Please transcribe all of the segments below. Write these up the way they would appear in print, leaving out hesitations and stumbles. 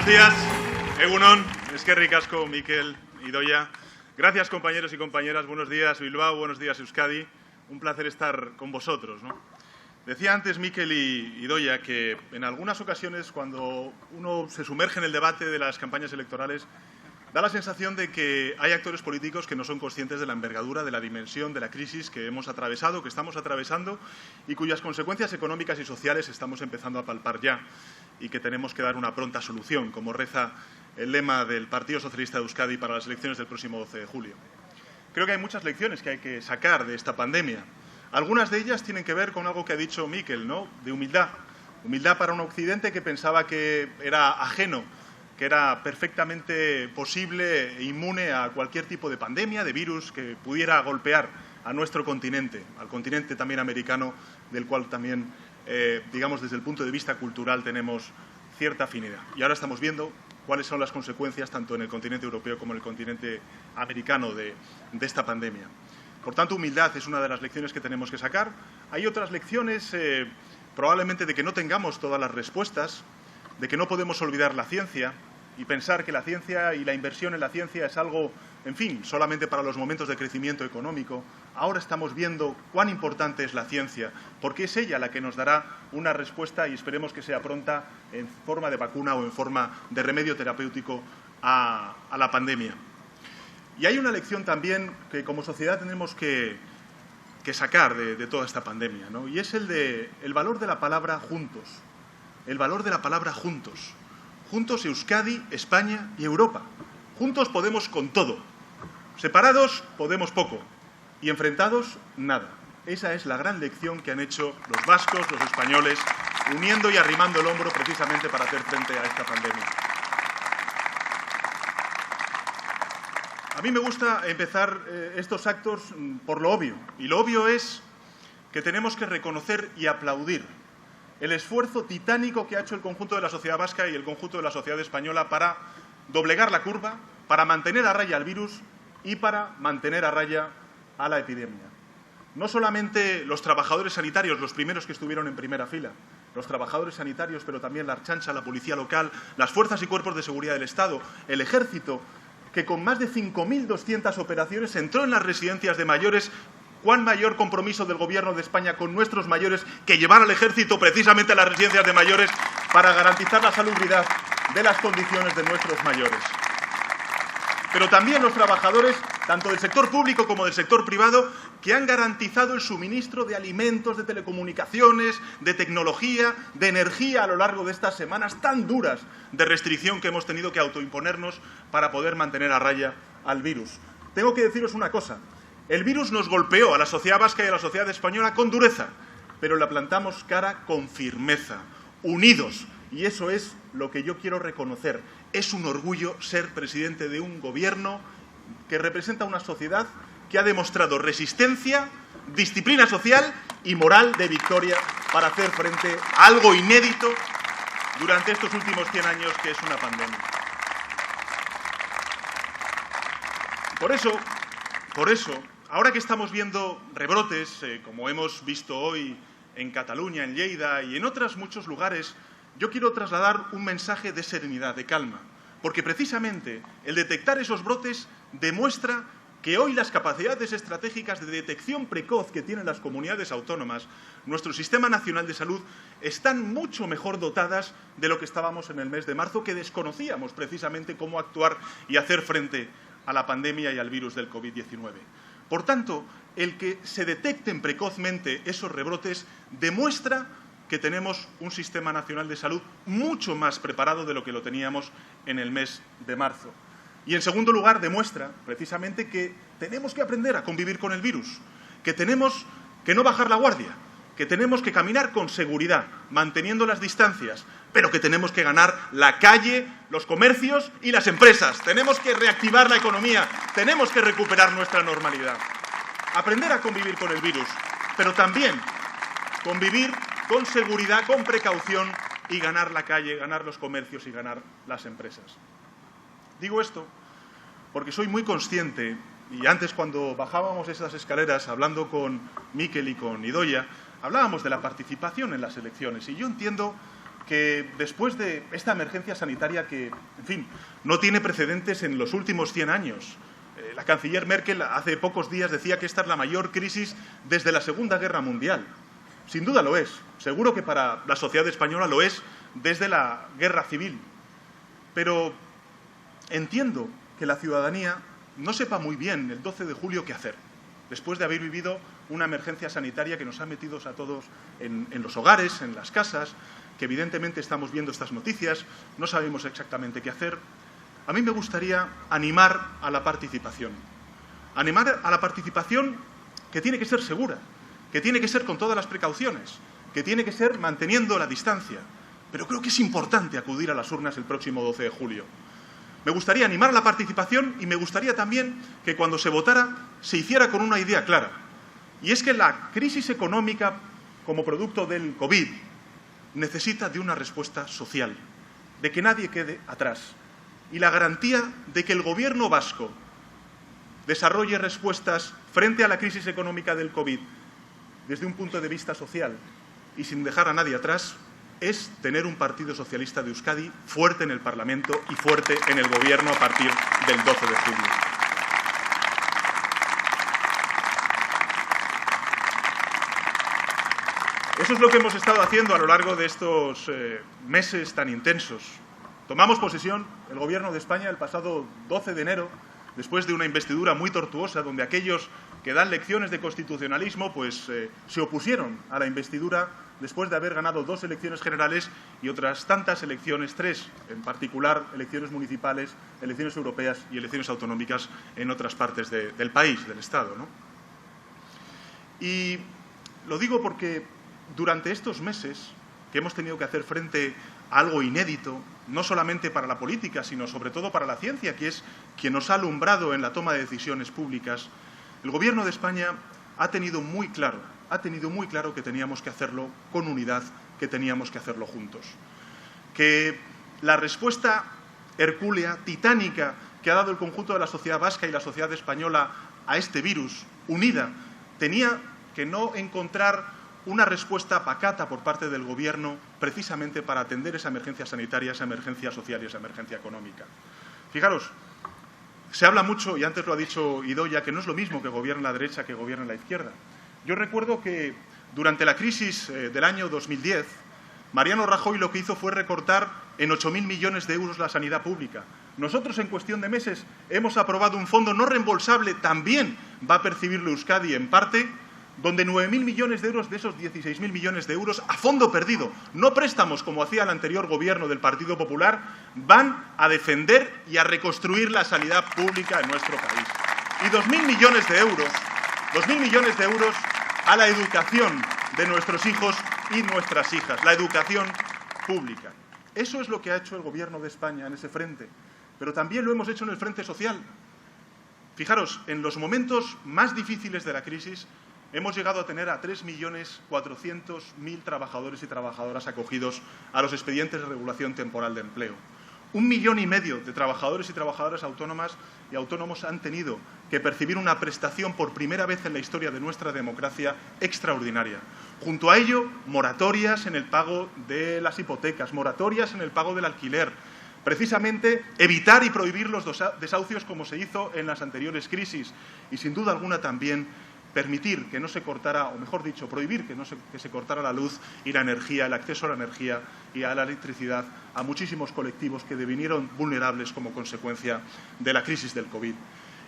Buenos días, Egunon, eskerrik asko, Mikel, Idoia. Gracias, compañeros y compañeras. Buenos días, Bilbao. Buenos días, Euskadi. Un placer estar con vosotros, ¿no? Decía antes Mikel y Idoia que en algunas ocasiones, cuando uno se sumerge en el debate de las campañas electorales, da la sensación de que hay actores políticos que no son conscientes de la envergadura, de la dimensión de la crisis que hemos atravesado, que estamos atravesando y cuyas consecuencias económicas y sociales estamos empezando a palpar ya y que tenemos que dar una pronta solución, como reza el lema del Partido Socialista de Euskadi para las elecciones del próximo 12 de julio. Creo que hay muchas lecciones que hay que sacar de esta pandemia. Algunas de ellas tienen que ver con algo que ha dicho Mikel, ¿no?, de humildad. Humildad para un Occidente que pensaba que era ajeno, que era perfectamente posible e inmune a cualquier tipo de pandemia, de virus que pudiera golpear a nuestro continente, al continente también americano, del cual también, digamos, desde el punto de vista cultural tenemos cierta afinidad. Y ahora estamos viendo cuáles son las consecuencias tanto en el continente europeo como en el continente americano de esta pandemia. Por tanto, humildad es una de las lecciones que tenemos que sacar. Hay otras lecciones, probablemente, de que no tengamos todas las respuestas, de que no podemos olvidar la ciencia y pensar que la ciencia y la inversión en la ciencia es algo, en fin, solamente para los momentos de crecimiento económico. Ahora estamos viendo cuán importante es la ciencia, porque es ella la que nos dará una respuesta y esperemos que sea pronta en forma de vacuna o en forma de remedio terapéutico a la pandemia. Y hay una lección también que como sociedad tenemos que sacar de toda esta pandemia, ¿no? Y es el valor de la palabra juntos. El valor de la palabra juntos. Juntos Euskadi, España y Europa. Juntos podemos con todo. Separados podemos poco. Y enfrentados, nada. Esa es la gran lección que han hecho los vascos, los españoles, uniendo y arrimando el hombro precisamente para hacer frente a esta pandemia. A mí me gusta empezar estos actos por lo obvio. Y lo obvio es que tenemos que reconocer y aplaudir el esfuerzo titánico que ha hecho el conjunto de la sociedad vasca y el conjunto de la sociedad española para doblegar la curva, para mantener a raya al virus y para mantener a raya a la epidemia. No solamente los trabajadores sanitarios, los primeros que estuvieron en primera fila, los trabajadores sanitarios, pero también la Ertzaintza, la policía local, las fuerzas y cuerpos de seguridad del Estado, el Ejército, que con más de 5.200 operaciones entró en las residencias de mayores. ¿Cuán mayor compromiso del Gobierno de España con nuestros mayores que llevar al Ejército precisamente a las residencias de mayores para garantizar la salubridad de las condiciones de nuestros mayores? Pero también los trabajadores, tanto del sector público como del sector privado, que han garantizado el suministro de alimentos, de telecomunicaciones, de tecnología, de energía a lo largo de estas semanas tan duras de restricción que hemos tenido que autoimponernos para poder mantener a raya al virus. Tengo que deciros una cosa. El virus nos golpeó a la sociedad vasca y a la sociedad española con dureza, pero la plantamos cara con firmeza, unidos. Y eso es lo que yo quiero reconocer. Es un orgullo ser presidente de un gobierno que representa una sociedad que ha demostrado resistencia, disciplina social y moral de victoria para hacer frente a algo inédito durante estos últimos 100 años, que es una pandemia. Por eso, ahora que estamos viendo rebrotes, como hemos visto hoy en Cataluña, en Lleida y en otros muchos lugares, yo quiero trasladar un mensaje de serenidad, de calma, porque precisamente el detectar esos brotes demuestra que hoy las capacidades estratégicas de detección precoz que tienen las comunidades autónomas, nuestro Sistema Nacional de Salud, están mucho mejor dotadas de lo que estábamos en el mes de marzo, que desconocíamos precisamente cómo actuar y hacer frente a la pandemia y al virus del COVID-19. Por tanto, el que se detecten precozmente esos rebrotes demuestra que tenemos un Sistema Nacional de Salud mucho más preparado de lo que lo teníamos en el mes de marzo. Y, en segundo lugar, demuestra precisamente que tenemos que aprender a convivir con el virus, que tenemos que no bajar la guardia, que tenemos que caminar con seguridad, manteniendo las distancias, pero que tenemos que ganar la calle, los comercios y las empresas. Tenemos que reactivar la economía, tenemos que recuperar nuestra normalidad. Aprender a convivir con el virus, pero también convivir con seguridad, con precaución y ganar la calle, ganar los comercios y ganar las empresas. Digo esto porque soy muy consciente, y antes cuando bajábamos esas escaleras hablando con Mikel y con Idoia, hablábamos de la participación en las elecciones, y yo entiendo que después de esta emergencia sanitaria que, en fin, no tiene precedentes en los últimos 100 años, la canciller Merkel hace pocos días decía que esta es la mayor crisis desde la Segunda Guerra Mundial. Sin duda lo es. Seguro que para la sociedad española lo es desde la Guerra Civil. Pero entiendo que la ciudadanía no sepa muy bien el 12 de julio qué hacer, después de haber vivido una emergencia sanitaria que nos ha metido a todos en los hogares, en las casas, que evidentemente estamos viendo estas noticias, no sabemos exactamente qué hacer. A mí me gustaría animar a la participación. Animar a la participación que tiene que ser segura, que tiene que ser con todas las precauciones, que tiene que ser manteniendo la distancia. Pero creo que es importante acudir a las urnas el próximo 12 de julio. Me gustaría animar a la participación y me gustaría también que cuando se votara se hiciera con una idea clara. Y es que la crisis económica como producto del COVID necesita de una respuesta social, de que nadie quede atrás. Y la garantía de que el Gobierno vasco desarrolle respuestas frente a la crisis económica del COVID desde un punto de vista social y sin dejar a nadie atrás es tener un Partido Socialista de Euskadi fuerte en el Parlamento y fuerte en el Gobierno a partir del 12 de julio. Eso es lo que hemos estado haciendo a lo largo de estos meses tan intensos. Tomamos posesión, el Gobierno de España, el pasado 12 de enero, después de una investidura muy tortuosa, donde aquellos que dan lecciones de constitucionalismo pues, se opusieron a la investidura después de haber ganado 2 elecciones generales y otras tantas elecciones, 3 en particular, elecciones municipales, elecciones europeas y elecciones autonómicas en otras partes del país, del Estado, ¿no? Y lo digo porque durante estos meses que hemos tenido que hacer frente a algo inédito, no solamente para la política, sino sobre todo para la ciencia, que es quien nos ha alumbrado en la toma de decisiones públicas, el Gobierno de España ha tenido muy claro que teníamos que hacerlo con unidad, que teníamos que hacerlo juntos. Que la respuesta hercúlea, titánica, que ha dado el conjunto de la sociedad vasca y la sociedad española a este virus, unida, tenía que no encontrar una respuesta pacata por parte del Gobierno precisamente para atender esa emergencia sanitaria, esa emergencia social y esa emergencia económica. Fijaros, se habla mucho, y antes lo ha dicho Idoia, que no es lo mismo que gobierne la derecha que gobierne la izquierda. Yo recuerdo que durante la crisis del año 2010, Mariano Rajoy lo que hizo fue recortar en 8.000 millones de euros la sanidad pública. Nosotros, en cuestión de meses, hemos aprobado un fondo no reembolsable, también va a percibirlo Euskadi en parte, donde 9.000 millones de euros de esos 16.000 millones de euros a fondo perdido, no préstamos como hacía el anterior Gobierno del Partido Popular, van a defender y a reconstruir la sanidad pública en nuestro país. Y 2.000 millones de euros a la educación de nuestros hijos y nuestras hijas, la educación pública. Eso es lo que ha hecho el Gobierno de España en ese frente, pero también lo hemos hecho en el frente social. Fijaros, en los momentos más difíciles de la crisis, hemos llegado a tener a 3.400.000 trabajadores y trabajadoras acogidos a los expedientes de regulación temporal de empleo. 1,5 millones de trabajadores y trabajadoras autónomas y autónomos han tenido que percibir una prestación por primera vez en la historia de nuestra democracia extraordinaria. Junto a ello, moratorias en el pago de las hipotecas, moratorias en el pago del alquiler. Precisamente evitar y prohibir los desahucios como se hizo en las anteriores crisis y, sin duda alguna, también permitir que no se cortara, o mejor dicho, prohibir que se cortara la luz y la energía, el acceso a la energía y a la electricidad a muchísimos colectivos que devinieron vulnerables como consecuencia de la crisis del COVID.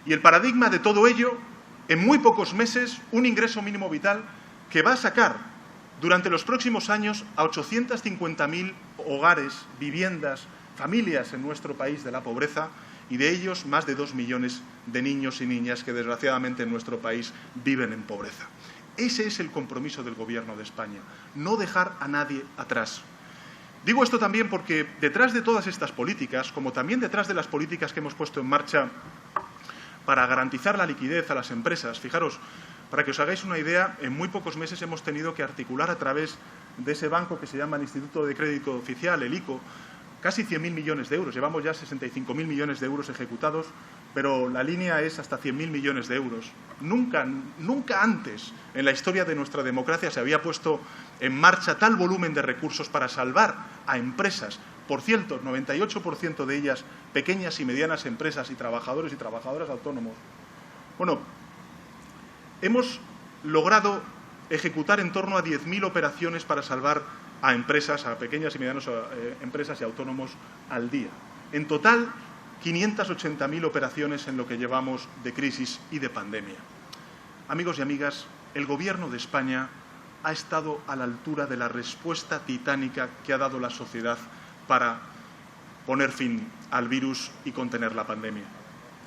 Y el paradigma de todo ello, en muy pocos meses, un ingreso mínimo vital que va a sacar durante los próximos años a 850.000 hogares, viviendas, familias en nuestro país de la pobreza, y de ellos más de 2 millones de niños y niñas que desgraciadamente en nuestro país viven en pobreza. Ese es el compromiso del Gobierno de España, no dejar a nadie atrás. Digo esto también porque detrás de todas estas políticas, como también detrás de las políticas que hemos puesto en marcha para garantizar la liquidez a las empresas, fijaros, para que os hagáis una idea, en muy pocos meses hemos tenido que articular a través de ese banco que se llama el Instituto de Crédito Oficial, el ICO, casi 100.000 millones de euros. Llevamos ya 65.000 millones de euros ejecutados pero la línea es hasta 100.000 millones de euros. Nunca antes en la historia de nuestra democracia se había puesto en marcha tal volumen de recursos para salvar a empresas. Por cierto, 98% de ellas pequeñas y medianas empresas y trabajadores y trabajadoras autónomos. Bueno, hemos logrado ejecutar en torno a 10.000 operaciones para salvar a empresas, a pequeñas y medianas empresas y autónomos al día. En total, 580.000 operaciones en lo que llevamos de crisis y de pandemia. Amigos y amigas, el Gobierno de España ha estado a la altura de la respuesta titánica que ha dado la sociedad para poner fin al virus y contener la pandemia.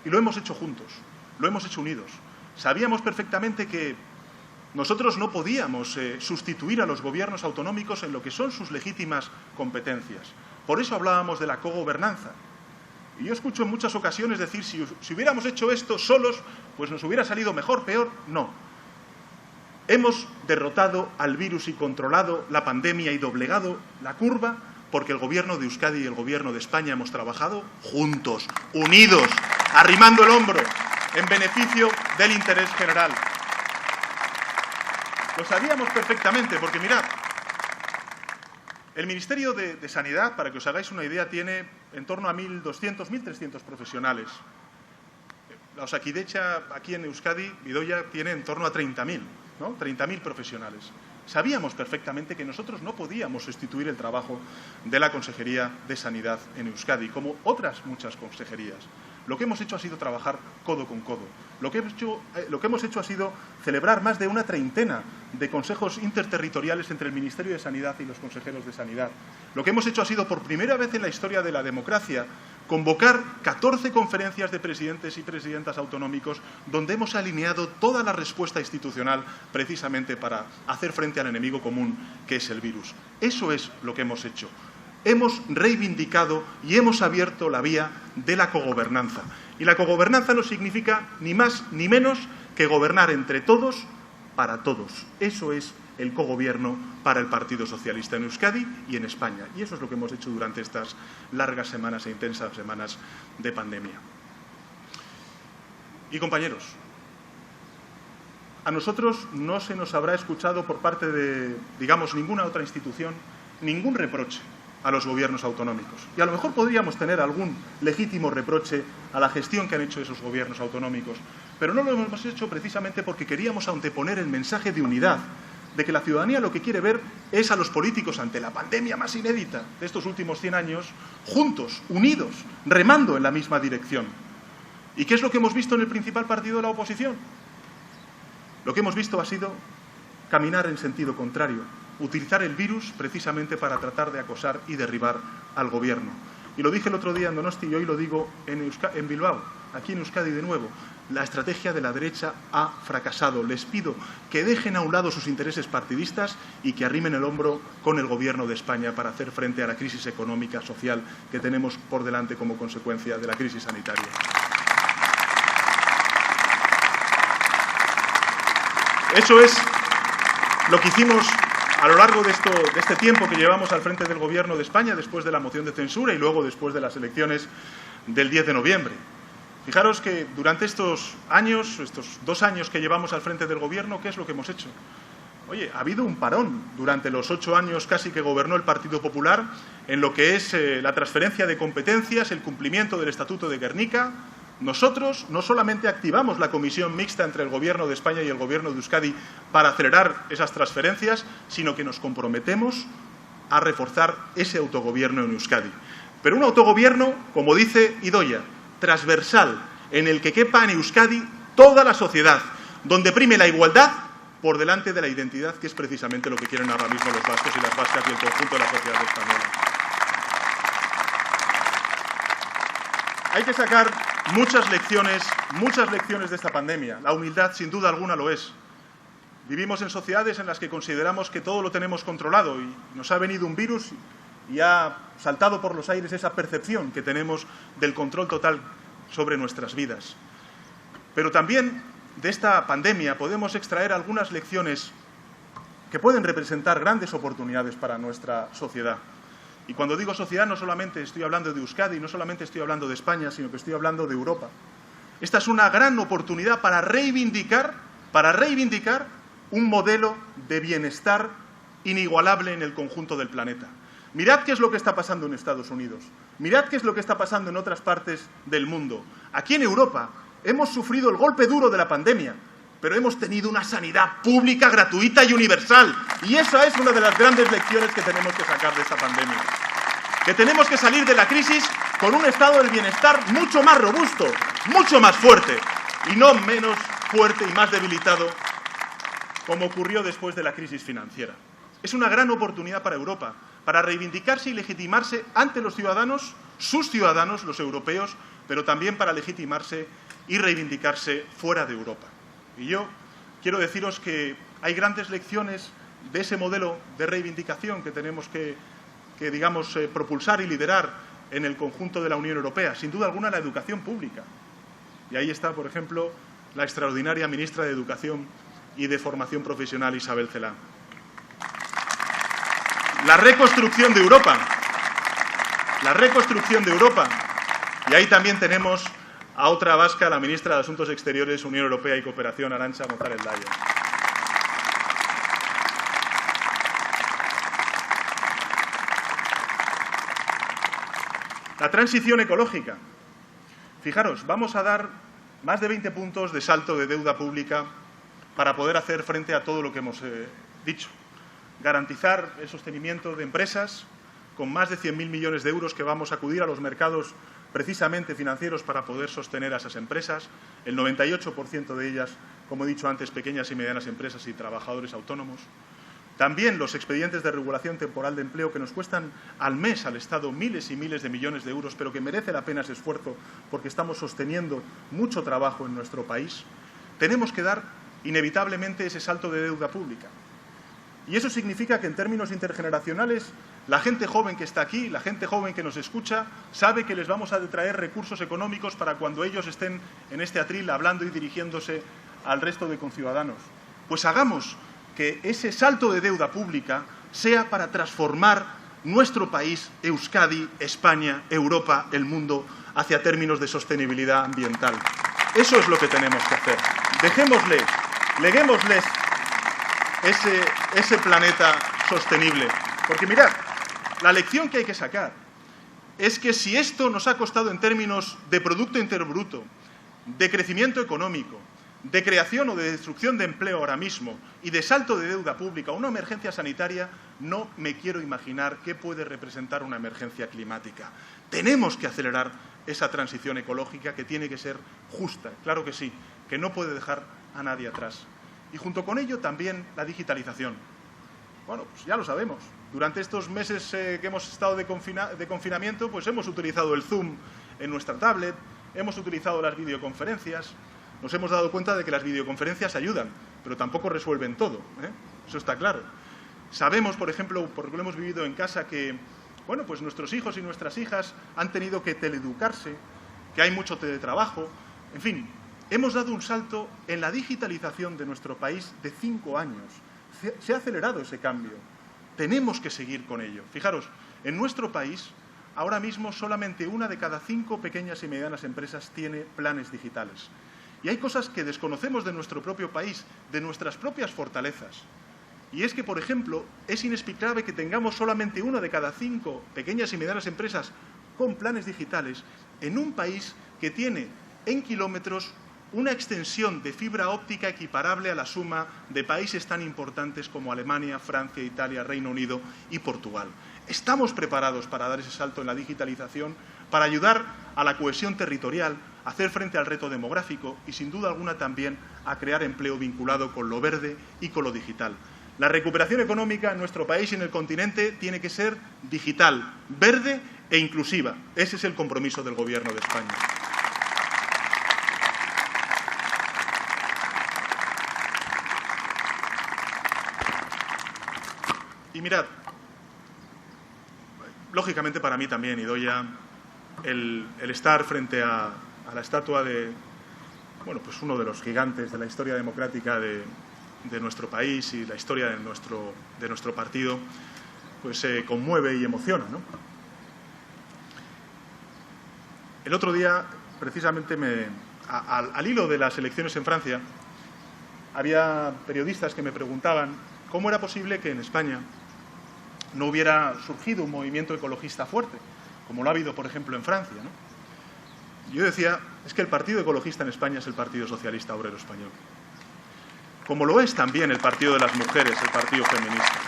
Y lo hemos hecho juntos, lo hemos hecho unidos. Sabíamos perfectamente que nosotros no podíamos sustituir a los gobiernos autonómicos en lo que son sus legítimas competencias. Por eso hablábamos de la cogobernanza. Y yo escucho en muchas ocasiones decir, si hubiéramos hecho esto solos, pues nos hubiera salido mejor, peor. No. Hemos derrotado al virus y controlado la pandemia y doblegado la curva porque el Gobierno de Euskadi y el Gobierno de España hemos trabajado juntos, unidos, arrimando el hombro, en beneficio del interés general. Lo sabíamos perfectamente, porque mirad, el Ministerio de Sanidad, para que os hagáis una idea, tiene en torno a 1.200, 1.300 profesionales. La Osakidecha aquí en Euskadi, Idoia, tiene en torno a 30.000, ¿no? 30.000 profesionales. Sabíamos perfectamente que nosotros no podíamos sustituir el trabajo de la Consejería de Sanidad en Euskadi, como otras muchas consejerías. Lo que hemos hecho ha sido trabajar codo con codo. Lo que hemos hecho ha sido celebrar más de una treintena de consejos interterritoriales entre el Ministerio de Sanidad y los consejeros de Sanidad. Lo que hemos hecho ha sido, por primera vez en la historia de la democracia, convocar 14 conferencias de presidentes y presidentas autonómicos donde hemos alineado toda la respuesta institucional precisamente para hacer frente al enemigo común que es el virus. Eso es lo que hemos hecho. Hemos reivindicado y hemos abierto la vía de la cogobernanza. Y la cogobernanza no significa ni más ni menos que gobernar entre todos para todos. Eso es el cogobierno para el Partido Socialista en Euskadi y en España. Y eso es lo que hemos hecho durante estas largas semanas e intensas semanas de pandemia. Y compañeros, a nosotros no se nos habrá escuchado por parte de, digamos, ninguna otra institución, ningún reproche a los gobiernos autonómicos. Y a lo mejor podríamos tener algún legítimo reproche a la gestión que han hecho esos gobiernos autonómicos, pero no lo hemos hecho precisamente porque queríamos anteponer el mensaje de unidad, de que la ciudadanía lo que quiere ver es a los políticos ante la pandemia más inédita de estos últimos 100 años, juntos, unidos, remando en la misma dirección. ¿Y qué es lo que hemos visto en el principal partido de la oposición? Lo que hemos visto ha sido caminar en sentido contrario, utilizar el virus precisamente para tratar de acosar y derribar al Gobierno. Y lo dije el otro día en Donosti y hoy lo digo en Bilbao, aquí en Euskadi de nuevo. La estrategia de la derecha ha fracasado. Les pido que dejen a un lado sus intereses partidistas y que arrimen el hombro con el Gobierno de España para hacer frente a la crisis económica, social que tenemos por delante como consecuencia de la crisis sanitaria. Eso es lo que hicimos a lo largo de este tiempo que llevamos al frente del Gobierno de España, después de la moción de censura y luego después de las elecciones del 10 de noviembre. Fijaros que durante estos 2 años que llevamos al frente del Gobierno, ¿qué es lo que hemos hecho? Oye, ha habido un parón durante los 8 años casi que gobernó el Partido Popular en lo que es la transferencia de competencias, el cumplimiento del Estatuto de Gernika. Nosotros no solamente activamos la comisión mixta entre el Gobierno de España y el Gobierno de Euskadi para acelerar esas transferencias, sino que nos comprometemos a reforzar ese autogobierno en Euskadi. Pero un autogobierno, como dice Idoia, transversal, en el que quepa en Euskadi toda la sociedad, donde prime la igualdad por delante de la identidad, que es precisamente lo que quieren ahora mismo los vascos y las vascas y el conjunto de la sociedad española. Hay que sacar muchas lecciones de esta pandemia. La humildad, sin duda alguna, lo es. Vivimos en sociedades en las que consideramos que todo lo tenemos controlado y nos ha venido un virus y ha saltado por los aires esa percepción que tenemos del control total sobre nuestras vidas. Pero también de esta pandemia podemos extraer algunas lecciones que pueden representar grandes oportunidades para nuestra sociedad. Y cuando digo sociedad no solamente estoy hablando de Euskadi, no solamente estoy hablando de España, sino que estoy hablando de Europa. Esta es una gran oportunidad para reivindicar un modelo de bienestar inigualable en el conjunto del planeta. Mirad qué es lo que está pasando en Estados Unidos. Mirad qué es lo que está pasando en otras partes del mundo. Aquí en Europa hemos sufrido el golpe duro de la pandemia, pero hemos tenido una sanidad pública, gratuita y universal. Y esa es una de las grandes lecciones que tenemos que sacar de esta pandemia. Que tenemos que salir de la crisis con un estado del bienestar mucho más robusto, mucho más fuerte, y no menos fuerte y más debilitado, como ocurrió después de la crisis financiera. Es una gran oportunidad para Europa, para reivindicarse y legitimarse ante los ciudadanos, sus ciudadanos, los europeos, pero también para legitimarse y reivindicarse fuera de Europa. Y yo quiero deciros que hay grandes lecciones de ese modelo de reivindicación que tenemos que propulsar y liderar en el conjunto de la Unión Europea. Sin duda alguna, la educación pública. Y ahí está, por ejemplo, la extraordinaria ministra de Educación y de Formación Profesional, Isabel Celaá. La reconstrucción de Europa. La reconstrucción de Europa. Y ahí también tenemos a otra vasca, la ministra de Asuntos Exteriores, Unión Europea y Cooperación, Arantxa González Laya. La transición ecológica. Fijaros, vamos a dar más de 20 puntos de salto de deuda pública para poder hacer frente a todo lo que hemos dicho. Garantizar el sostenimiento de empresas con más de 100.000 millones de euros que vamos a acudir a los mercados precisamente financieros para poder sostener a esas empresas. El 98% de ellas, como he dicho antes, pequeñas y medianas empresas y trabajadores autónomos. También los expedientes de regulación temporal de empleo que nos cuestan al mes al Estado miles y miles de millones de euros, pero que merece la pena ese esfuerzo porque estamos sosteniendo mucho trabajo en nuestro país. Tenemos que dar inevitablemente ese salto de deuda pública. Y eso significa que en términos intergeneracionales la gente joven que está aquí, la gente joven que nos escucha, sabe que les vamos a traer recursos económicos para cuando ellos estén en este atril hablando y dirigiéndose al resto de conciudadanos. Pues hagamos que ese salto de deuda pública sea para transformar nuestro país, Euskadi, España, Europa, el mundo, hacia términos de sostenibilidad ambiental. Eso es lo que tenemos que hacer. Leguémosles ese planeta sostenible. Porque mirad, la lección que hay que sacar es que si esto nos ha costado en términos de Producto Interior Bruto, de crecimiento económico, de creación o de destrucción de empleo ahora mismo y de salto de deuda pública o una emergencia sanitaria, no me quiero imaginar qué puede representar una emergencia climática. Tenemos que acelerar esa transición ecológica que tiene que ser justa, claro que sí, que no puede dejar a nadie atrás. Y junto con ello también la digitalización. Bueno, pues ya lo sabemos. Durante estos meses que hemos estado de confinamiento, pues hemos utilizado el Zoom en nuestra tablet, hemos utilizado las videoconferencias. Nos hemos dado cuenta de que las videoconferencias ayudan, pero tampoco resuelven todo, ¿eh? Eso está claro. Sabemos, por ejemplo, porque lo hemos vivido en casa, que bueno, pues nuestros hijos y nuestras hijas han tenido que teleeducarse, que hay mucho teletrabajo. En fin, hemos dado un salto en la digitalización de nuestro país de 5 años. Se ha acelerado ese cambio. Tenemos que seguir con ello. Fijaros, en nuestro país, ahora mismo solamente 1 de cada 5 pequeñas y medianas empresas tiene planes digitales. Y hay cosas que desconocemos de nuestro propio país, de nuestras propias fortalezas. Y es que, por ejemplo, es inexplicable que tengamos solamente 1 de cada 5 pequeñas y medianas empresas con planes digitales en un país que tiene en kilómetros una extensión de fibra óptica equiparable a la suma de países tan importantes como Alemania, Francia, Italia, Reino Unido y Portugal. Estamos preparados para dar ese salto en la digitalización, para ayudar a la cohesión territorial, a hacer frente al reto demográfico y, sin duda alguna, también a crear empleo vinculado con lo verde y con lo digital. La recuperación económica en nuestro país y en el continente tiene que ser digital, verde e inclusiva. Ese es el compromiso del Gobierno de España. Y mirad, lógicamente para mí también, Idoia, el estar frente a la estatua de, bueno, pues uno de los gigantes de la historia democrática de nuestro país y la historia de nuestro partido, pues conmueve y emociona, ¿no? El otro día, precisamente, me al hilo de las elecciones en Francia, había periodistas que me preguntaban cómo era posible que en España no hubiera surgido un movimiento ecologista fuerte, como lo ha habido, por ejemplo, en Francia, ¿no? Yo decía, es que el Partido Ecologista en España es el Partido Socialista Obrero Español. Como lo es también el Partido de las Mujeres, el Partido Feminista.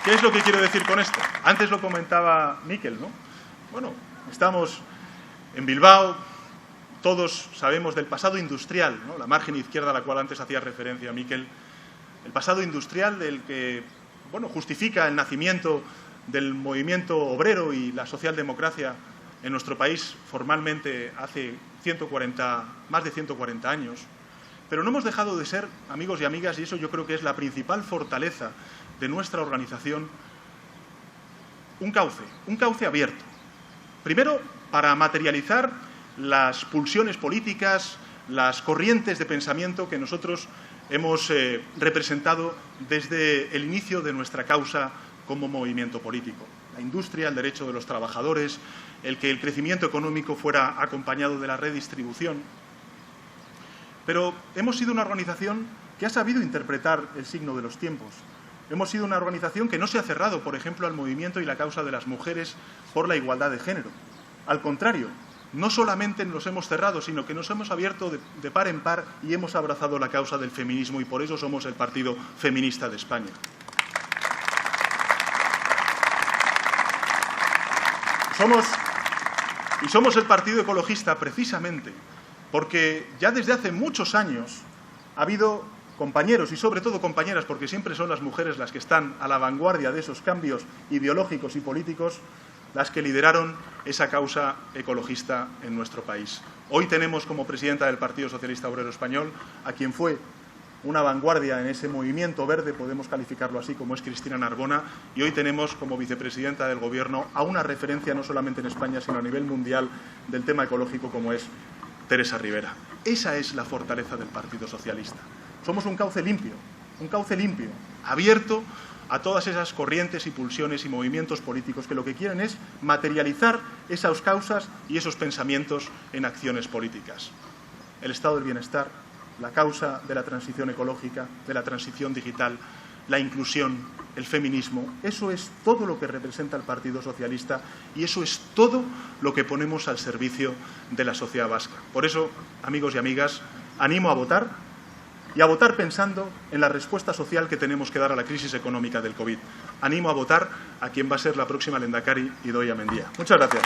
¿Qué es lo que quiero decir con esto? Antes lo comentaba Mikel, ¿no? Bueno, estamos en Bilbao, todos sabemos del pasado industrial, ¿no? La margen izquierda a la cual antes hacía referencia Mikel, el pasado industrial del que, bueno, justifica el nacimiento del movimiento obrero y la socialdemocracia en nuestro país formalmente hace más de 140 años. Pero no hemos dejado de ser, amigos y amigas, y eso yo creo que es la principal fortaleza de nuestra organización, un cauce abierto. Primero, para materializar las pulsiones políticas, las corrientes de pensamiento que nosotros hemos representado desde el inicio de nuestra causa como movimiento político. La industria, el derecho de los trabajadores, el que el crecimiento económico fuera acompañado de la redistribución. Pero hemos sido una organización que ha sabido interpretar el signo de los tiempos. Hemos sido una organización que no se ha cerrado, por ejemplo, al movimiento y la causa de las mujeres por la igualdad de género. Al contrario, no solamente nos hemos cerrado, sino que nos hemos abierto de par en par y hemos abrazado la causa del feminismo, y por eso somos el Partido Feminista de España. Somos el Partido Ecologista precisamente porque ya desde hace muchos años ha habido compañeros y sobre todo compañeras, porque siempre son las mujeres las que están a la vanguardia de esos cambios ideológicos y políticos, las que lideraron esa causa ecologista en nuestro país. Hoy tenemos como presidenta del Partido Socialista Obrero Español a quien fue una vanguardia en ese movimiento verde, podemos calificarlo así, como es Cristina Narbona, y hoy tenemos como vicepresidenta del Gobierno a una referencia no solamente en España, sino a nivel mundial del tema ecológico, como es Teresa Rivera. Esa es la fortaleza del Partido Socialista. Somos un cauce limpio, abierto a todas esas corrientes y pulsiones y movimientos políticos que lo que quieren es materializar esas causas y esos pensamientos en acciones políticas. El estado del bienestar, la causa de la transición ecológica, de la transición digital, la inclusión, el feminismo, eso es todo lo que representa el Partido Socialista y eso es todo lo que ponemos al servicio de la sociedad vasca. Por eso, amigos y amigas, animo a votar y a votar pensando en la respuesta social que tenemos que dar a la crisis económica del COVID. Animo a votar a quien va a ser la próxima lehendakari, Idoia Mendia. Muchas gracias.